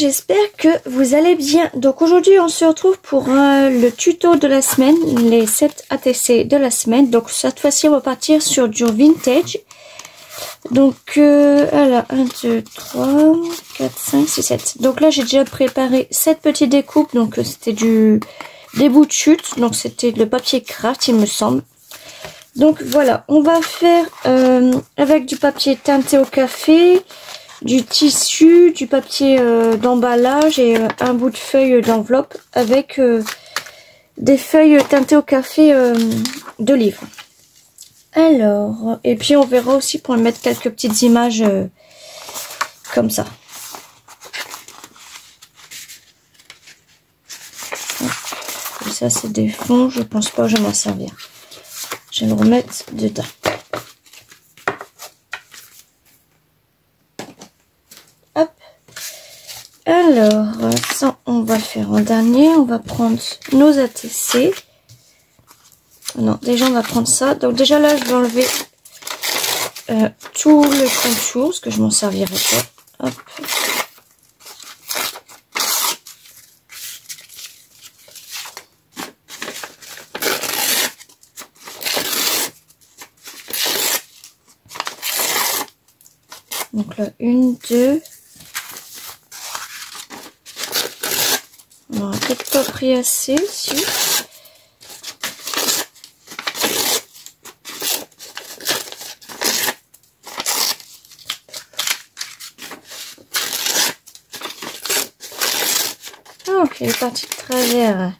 j'espère que vous allez bien. Donc aujourd'hui on se retrouve pour le tuto de la semaine, les 7 ATC de la semaine. Donc cette fois-ci on va partir sur du vintage. Donc alors 1, 2, 3, 4, 5, 6, 7. Donc là j'ai déjà préparé 7 petites découpes. Donc c'était des bouts de chute. Donc c'était le papier craft il me semble. Donc voilà, on va faire avec du papier teinté au café, du tissu, du papier d'emballage et un bout de feuille d'enveloppe avec des feuilles teintées au café de livres. Alors, et puis on verra aussi pour mettre quelques petites images comme ça. Et ça c'est des fonds, je pense pas que je vais m'en servir. Je vais le remettre dedans. Hop. Alors, ça, on va le faire en dernier. On va prendre nos ATC. Non, déjà, on va prendre ça. Donc, déjà, là, je vais enlever tout le contour, parce que je m'en servirai pas. Hop. Donc là, 1, 2. On n'aura peut-être pas pris assez ici. Ah, ok, il est parti de travers.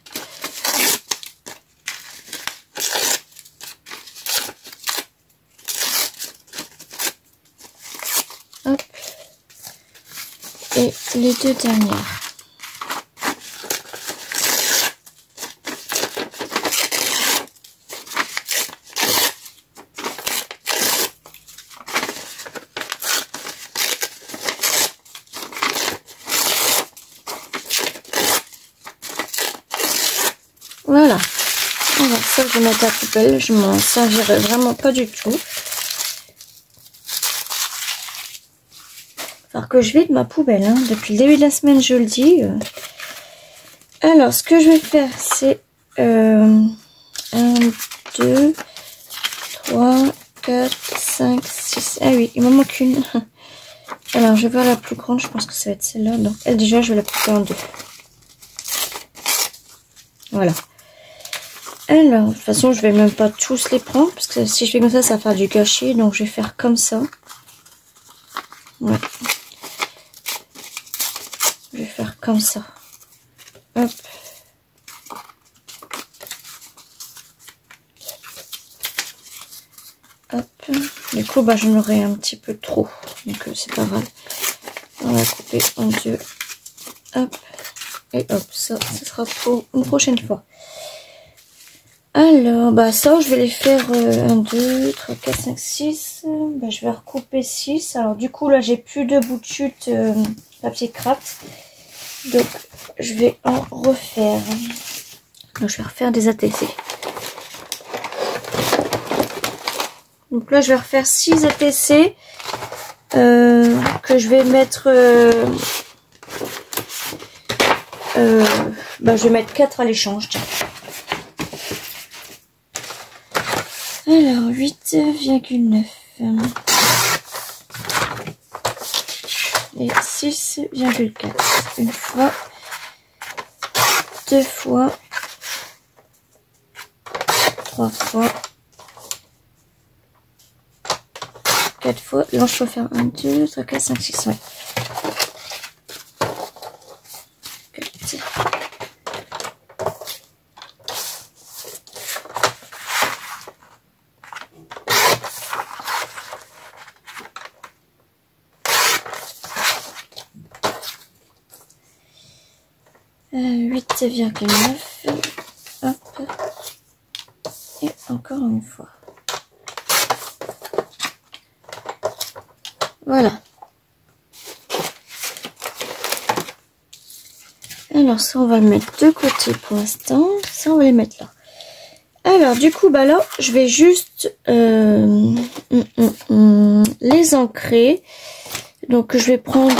Hop. Et les deux dernières. Voilà. Alors ça je vais mettre à la poubelle, je m'en servirai vraiment pas du tout. Alors que je vide ma poubelle, hein. Depuis le début de la semaine je le dis. Alors ce que je vais faire c'est 1, 2, 3, 4, 5, 6. Ah oui, il m'en manque une. Alors je vais voir la plus grande, je pense que ça va être celle-là. Donc elle déjà je vais la couper en deux. Voilà. Alors, de toute façon, je vais même pas tous les prendre, parce que si je fais comme ça, ça va faire du gâchis, donc je vais faire comme ça. Ouais. Je vais faire comme ça. Hop. Hop. Du coup, bah, j'en aurai un petit peu trop, donc c'est pas grave. On va couper en deux. Hop. Et hop, ça sera pour une prochaine fois. Alors, bah ça, je vais les faire 1, 2, 3, 4, 5, 6. Bah, je vais recouper 6. Alors, du coup, là, j'ai plus de bout de chute papier craft. Donc, je vais en refaire. Donc, je vais refaire des ATC. Donc là, je vais refaire 6 ATC que je vais mettre... bah, je vais mettre 4 à l'échange, tiens. Alors, 8,9 et 6,4. Une fois, deux fois, trois fois, quatre fois. Là, je peux faire 1, 2, 3, 4, 5, 6, ouais. 8,9. Hop. Et encore une fois. Voilà. Alors ça on va le mettre de côté pour l'instant. Ça on va les mettre là. Alors du coup bah là je vais juste les ancrer. Donc je vais prendre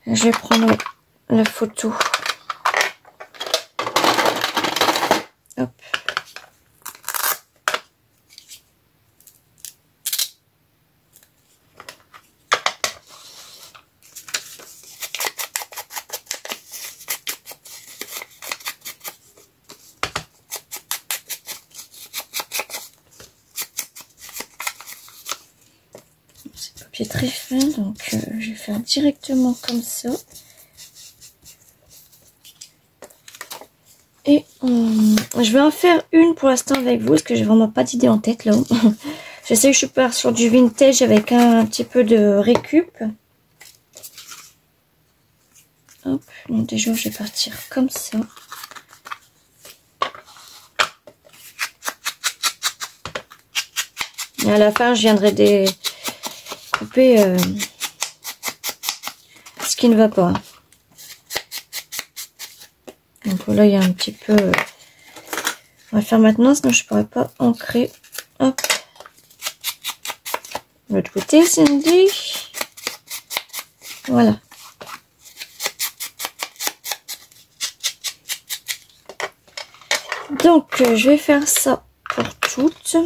Je vais prendre la photo. Hop. C'est papier très fin, donc je vais faire directement comme ça. Et je vais en faire une pour l'instant avec vous, parce que j'ai vraiment pas d'idée en tête là. Je sais que je pars sur du vintage avec un petit peu de récup. Hop, donc déjà je vais partir comme ça. Et à la fin je viendrai découper ce qui ne va pas. Donc là il y a un petit peu... On va le faire maintenant, sinon je ne pourrais pas ancrer. Hop. De l'autre côté, Cindy. Voilà. Donc je vais faire ça pour toutes.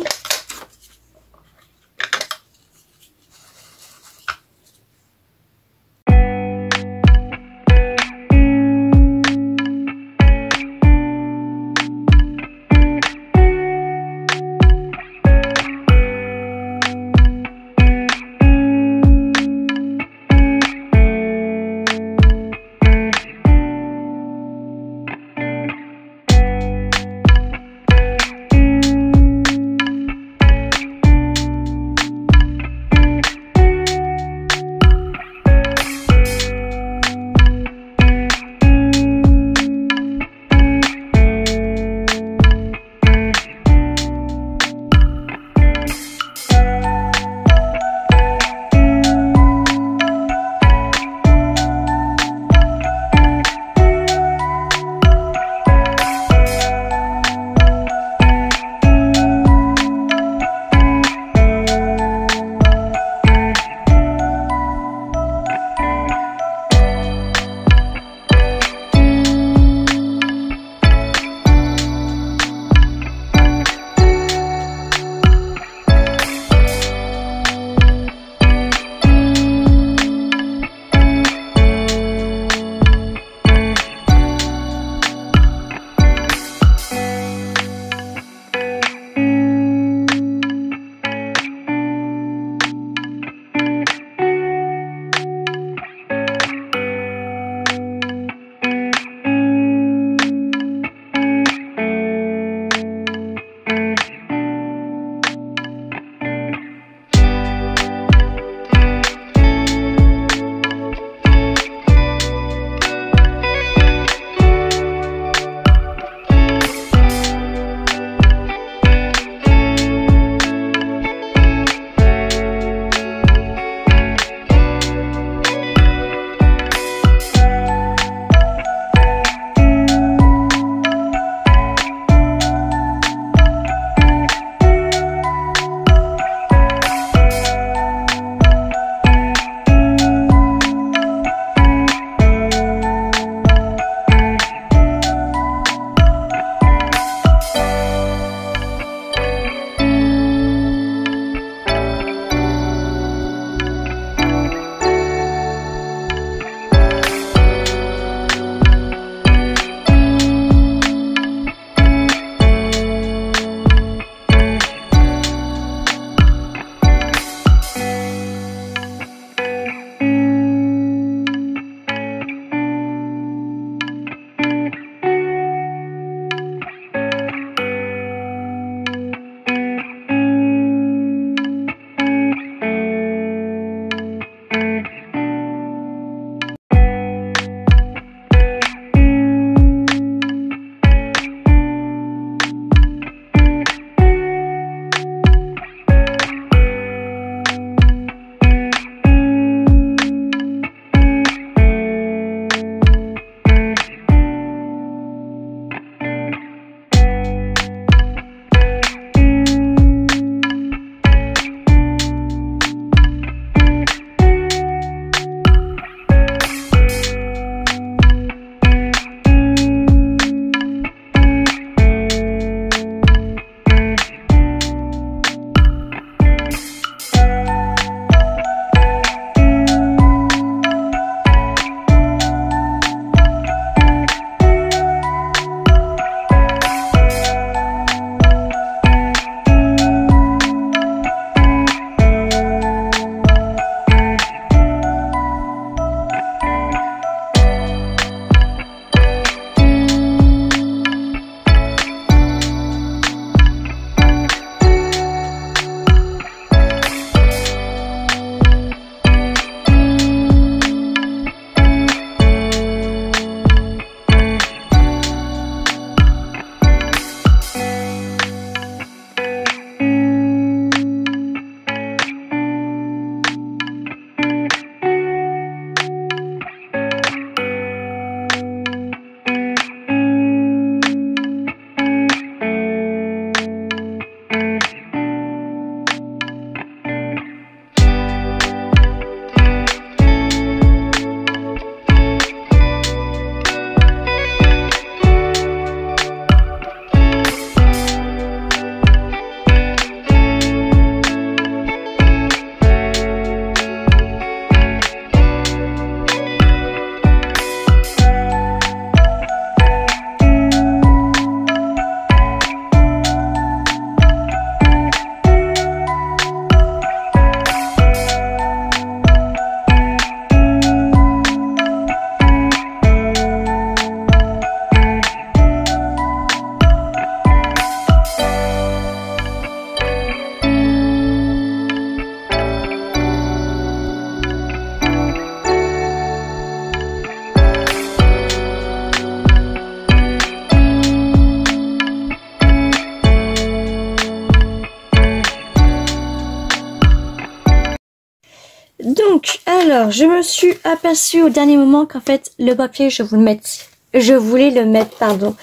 Alors, je me suis aperçue au dernier moment qu'en fait, le papier, je voulais le mettre, pardon,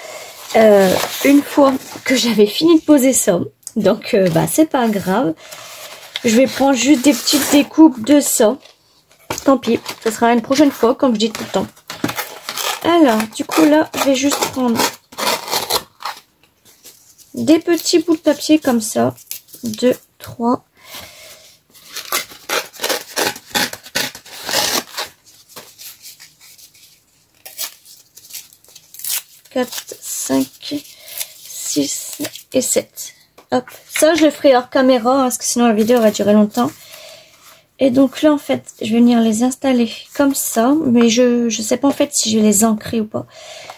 une fois que j'avais fini de poser ça. Donc, bah, c'est pas grave. Je vais prendre juste des petites découpes de ça. Tant pis, ce sera une prochaine fois, comme je dis tout le temps. Alors, du coup, là, je vais juste prendre des petits bouts de papier comme ça. 2, 3. 4, 5, 6 et 7. Hop. Ça, je le ferai hors caméra, parce que sinon la vidéo va durer longtemps. Et donc là, en fait, je vais venir les installer comme ça. Mais je sais pas en fait si je vais les ancrer ou pas.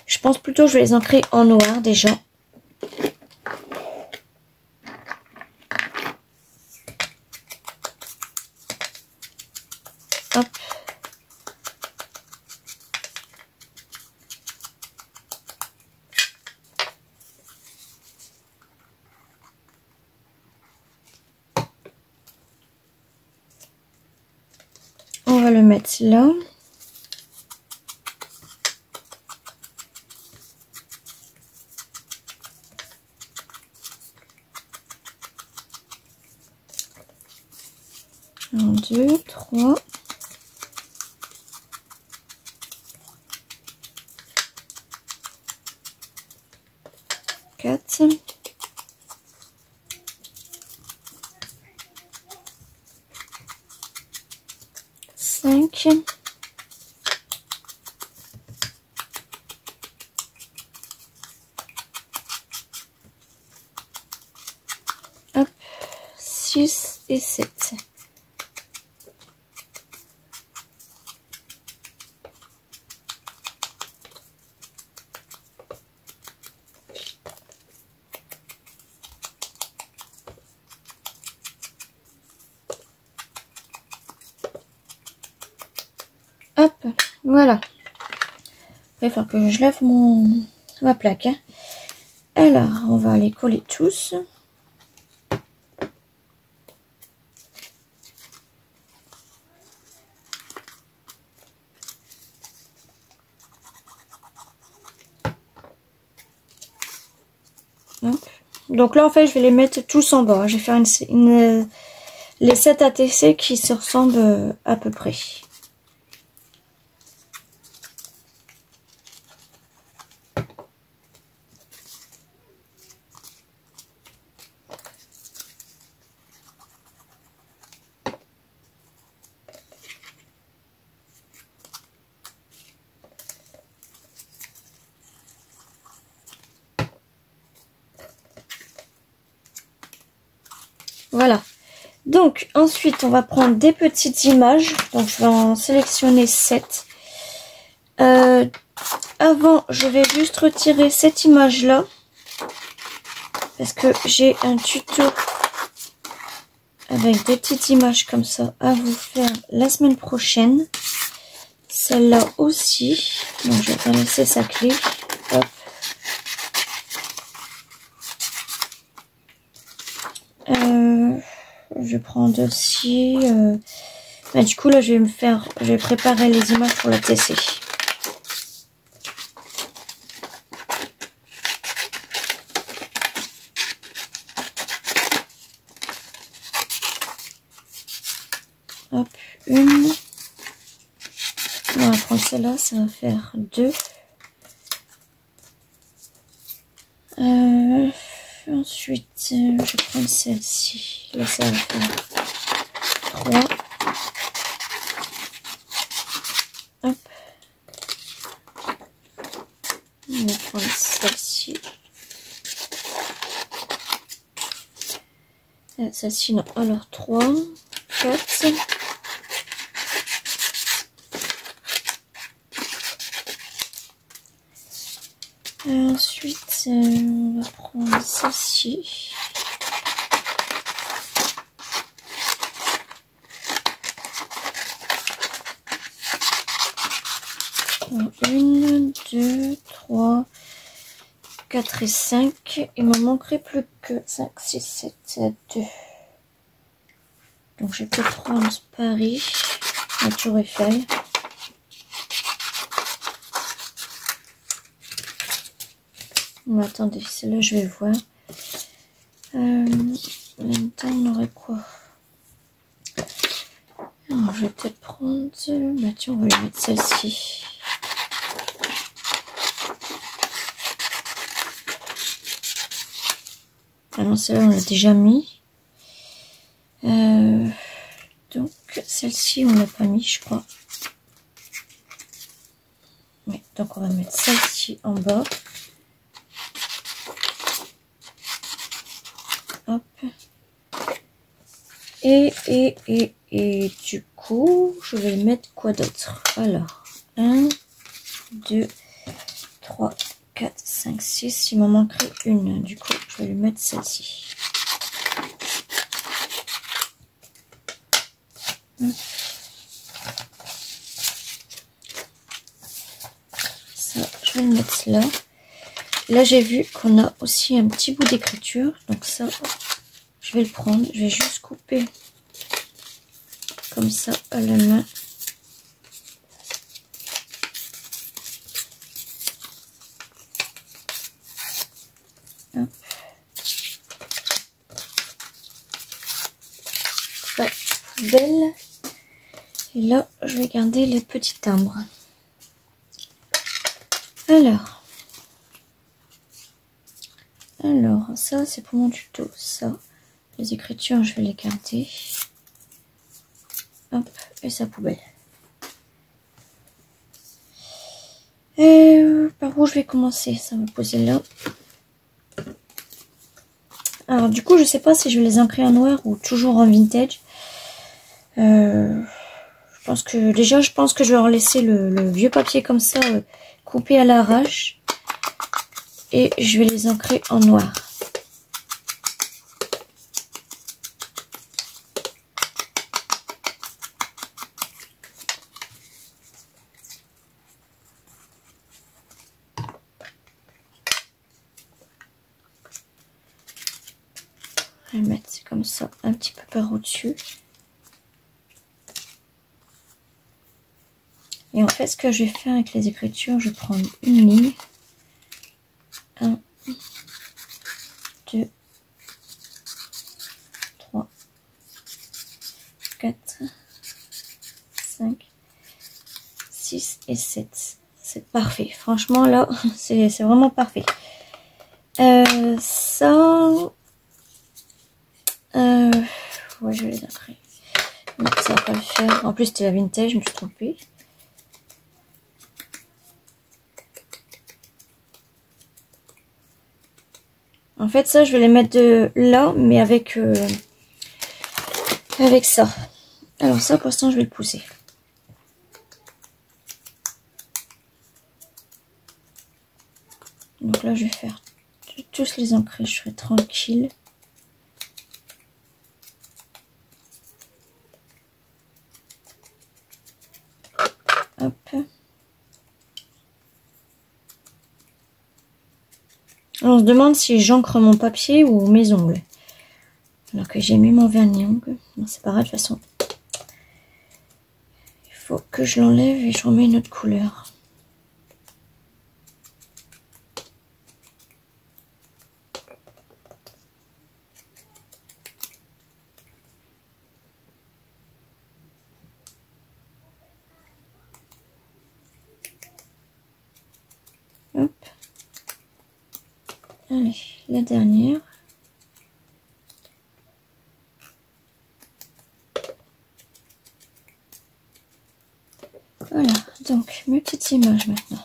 Je pense plutôt que je vais les ancrer en noir déjà. Hop. On va le mettre là. Un, 2, 3. 4. 5. 6 et 7. Hop, voilà. Il va falloir que je lave ma plaque. Hein. Alors, on va les coller tous. Hop. Donc là, en fait, je vais les mettre tous en bas. Je vais faire les 7 ATC qui se ressemblent à peu près. Voilà. Donc, ensuite, on va prendre des petites images. Donc, je vais en sélectionner 7. Avant, je vais juste retirer cette image-là. Parce que j'ai un tuto avec des petites images comme ça à vous faire la semaine prochaine. Celle-là aussi. Donc, je vais pas laisser sa clé. Hop. Je vais prendre aussi. Bah, du coup, là, je vais préparer les images pour la TC. Hop, une. On va prendre celle-là, ça va faire 2. Ensuite, je vais prendre celle-ci. Là, ça va faire 3. Hop. On va prendre celle-ci. Celle-ci, non. Alors, 3, 4. Ensuite, on va prendre celle-ci. Une, 2, 3, 4 et 5. Il me manquerait plus que 5, 6, 7, 2. Donc j'ai peut-être prendre Paris. la Tour Eiffel. Mais attendez, celle-là je vais voir. En même temps, on aurait quoi? Alors, je vais peut-être prendre... Bah tiens, on va lui mettre celle-ci. Ah non, celle-là, on l'a déjà mis. Donc, celle-ci, on l'a pas mis, je crois. Oui, donc on va mettre celle-ci en bas. Hop. Et du coup, je vais mettre quoi d'autre? Alors, 1, 2, 3, 4, 5, 6. Il m'en manquerait une. Du coup, je vais lui mettre celle-ci. Ça, je vais le mettre là. Là, j'ai vu qu'on a aussi un petit bout d'écriture. Donc ça, je vais le prendre. Je vais juste couper comme ça à la main. Hop. Ouais, belle. Et là, je vais garder les petits timbres. Alors, ça c'est pour mon tuto. Ça, les écritures, je vais les garder. Hop, et sa poubelle. Et par où je vais commencer? Ça va me poser là. Alors du coup, je sais pas si je vais les ancrer en noir ou toujours en vintage. Je pense que déjà, je vais leur laisser le vieux papier comme ça, coupé à l'arrache. Et je vais les ancrer en noir. Je vais mettre comme ça un petit peu par au-dessus. Et en fait, ce que je vais faire avec les écritures, je vais prendre une ligne. 1, 2, 3, 4, 5, 6 et 7. C'est parfait. Franchement, là, c'est vraiment parfait. Ça... ouais, je vais les ancrer. Non, ça va pas le faire. En plus, c'était la vintage, je me suis trompée. En fait, ça, je vais les mettre de là, mais avec ça. Alors ça, pour l'instant, je vais le pousser. Donc là, je vais faire tous les ancrer. Je serai tranquille. Hop. On se demande si j'encre mon papier ou mes ongles. Alors que j'ai mis mon vernis ongle. Non, c'est pas grave, de toute façon. Il faut que je l'enlève et je remets une autre couleur. Hop. Allez, la dernière. Voilà, donc mes petites images maintenant.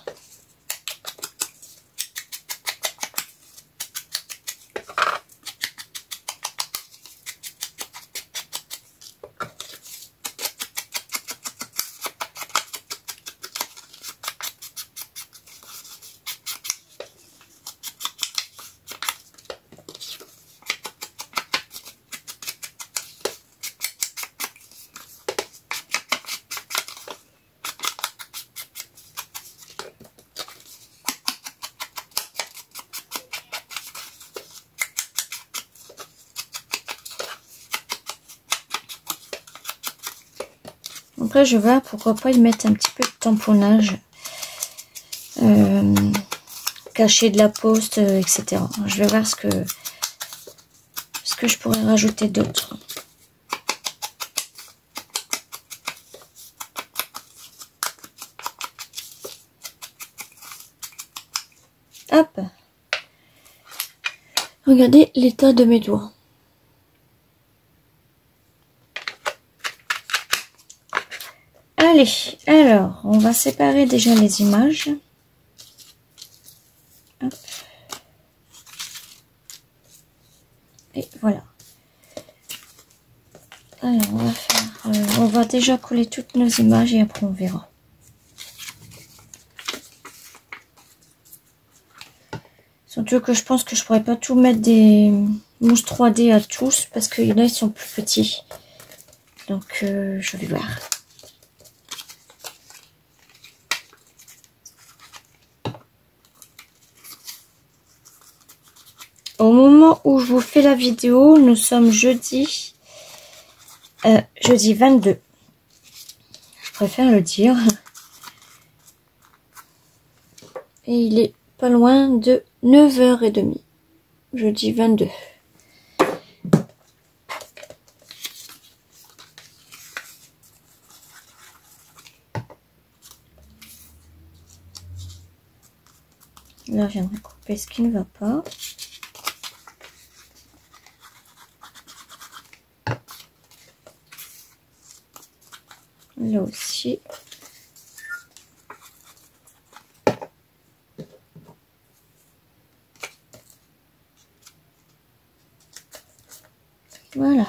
Après, je vais pourquoi pas y mettre un petit peu de tamponnage. Cacher de la poste, etc. Je vais voir ce que je pourrais rajouter d'autre. Hop. Regardez l'état de mes doigts. Allez, alors, on va séparer déjà les images. Hop. Et voilà. Alors, on va faire... on va déjà coller toutes nos images et après on verra. Surtout que je pense que je pourrais pas tout mettre des mousses 3D à tous parce qu'il y en a, ils sont plus petits. Donc, je vais voir. Au moment où je vous fais la vidéo, nous sommes jeudi 22. Je préfère le dire. Et il est pas loin de 9h30. Jeudi 22. Là, je viendrai couper ce qui ne va pas. Là aussi. Voilà.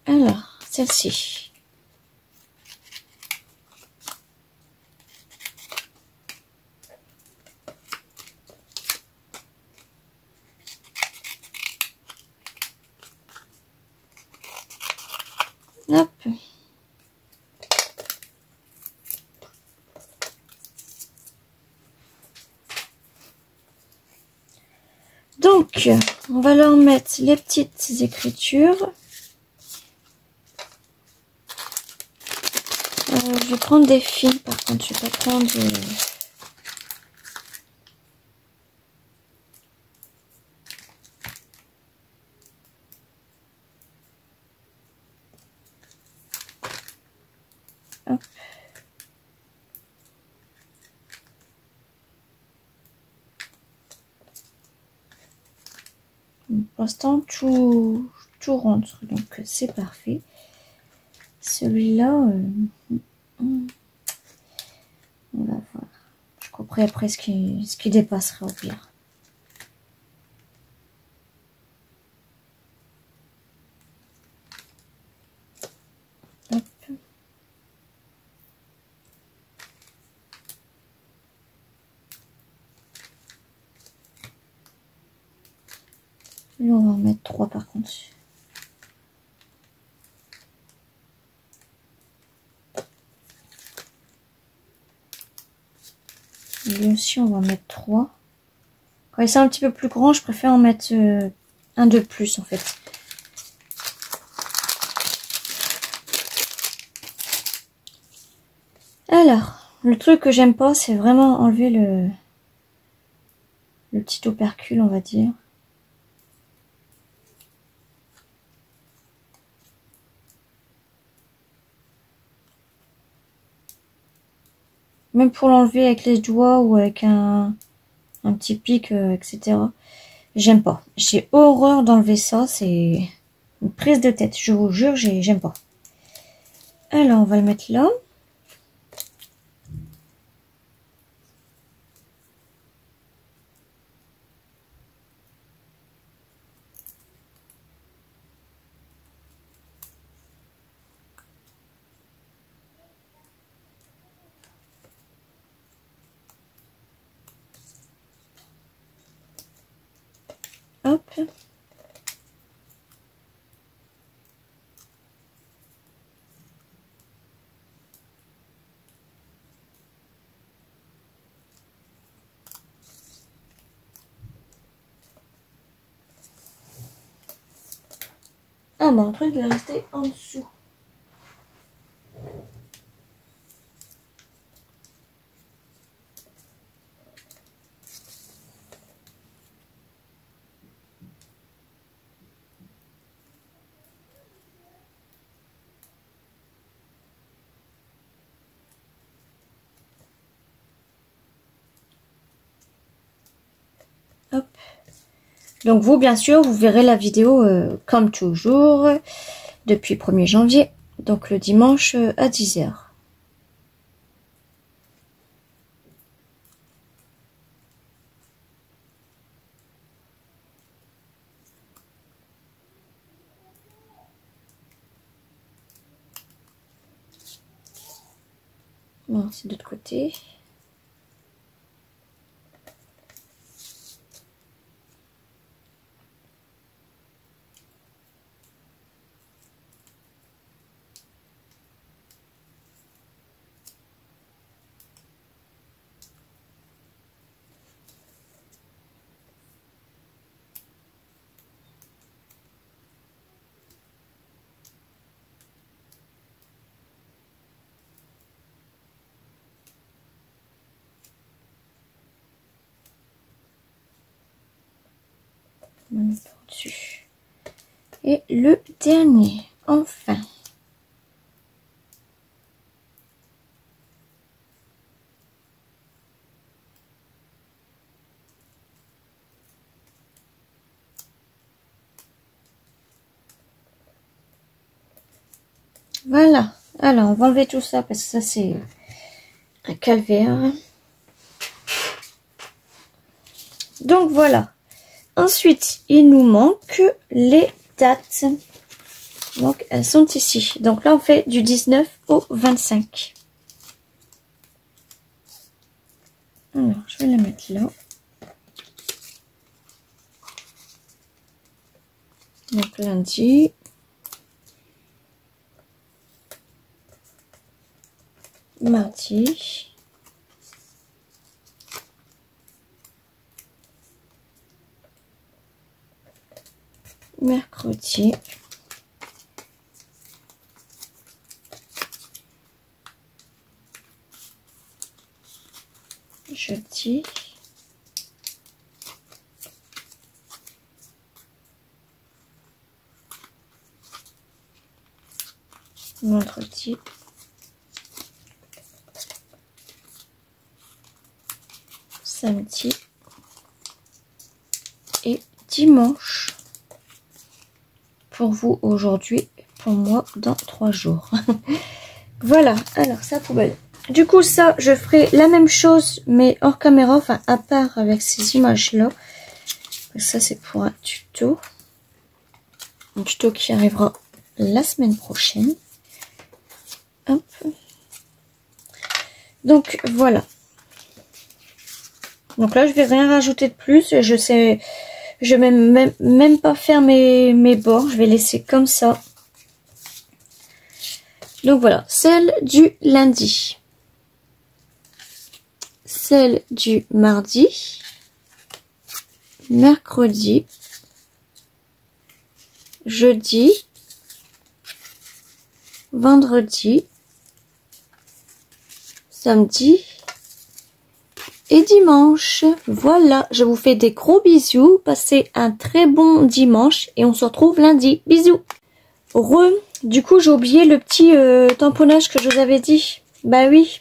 Alors, celle-ci. Hop. Donc, on va leur mettre les petites écritures. Je vais prendre des fils, par contre, je vais pas prendre... Hop. Pour l'instant, tout rentre, donc c'est parfait. Celui-là, on va voir. Je couperai après ce qui dépassera au pire. Hop. Là, on va en mettre 3 par contre. Lui aussi, on va en mettre 3. Quand ils sont un petit peu plus grands, je préfère en mettre un de plus en fait. Alors, le truc que j'aime pas, c'est vraiment enlever le petit opercule, on va dire. Même pour l'enlever avec les doigts ou avec un petit pic, etc. J'aime pas. J'ai horreur d'enlever ça. C'est une prise de tête. Je vous jure, j'aime pas. Alors, on va le mettre là. Hop. Ah, mon truc est resté en dessous. Hop. Donc vous, bien sûr, vous verrez la vidéo comme toujours depuis 1er janvier, donc le dimanche à 10 h. Bon, c'est de l'autre côté. Dessus. Et le dernier, enfin. Voilà. Alors, on va enlever tout ça parce que ça, c'est un calvaire. Donc, voilà. Ensuite, il nous manque les dates. Donc, elles sont ici. Donc là, on fait du 19 au 25. Alors, je vais la mettre là. Donc, lundi. Mardi. Mercredi. Jeudi. Vendredi. Samedi. Et dimanche. Pour vous aujourd'hui, pour moi dans 3 jours. Voilà, alors ça poubelle. Du coup ça, je ferai la même chose mais hors caméra, enfin à part avec ces images là. Ça c'est pour un tuto. Un tuto qui arrivera la semaine prochaine. Hop. Donc voilà. Donc là je vais rien rajouter de plus. Je sais, je vais même pas faire mes bords. Je vais laisser comme ça. Donc voilà, celle du lundi. Celle du mardi. Mercredi. Jeudi. Vendredi. Samedi. Et dimanche. Voilà, je vous fais des gros bisous. Passez un très bon dimanche et on se retrouve lundi. Bisous. Du coup, j'ai oublié le petit tamponnage que je vous avais dit. Bah oui.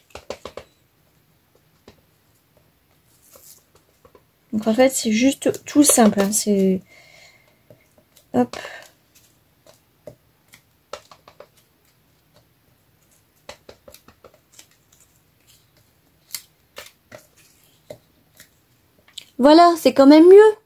Donc en fait, c'est juste tout simple. Hein. C'est... Hop. Voilà, c'est quand même mieux.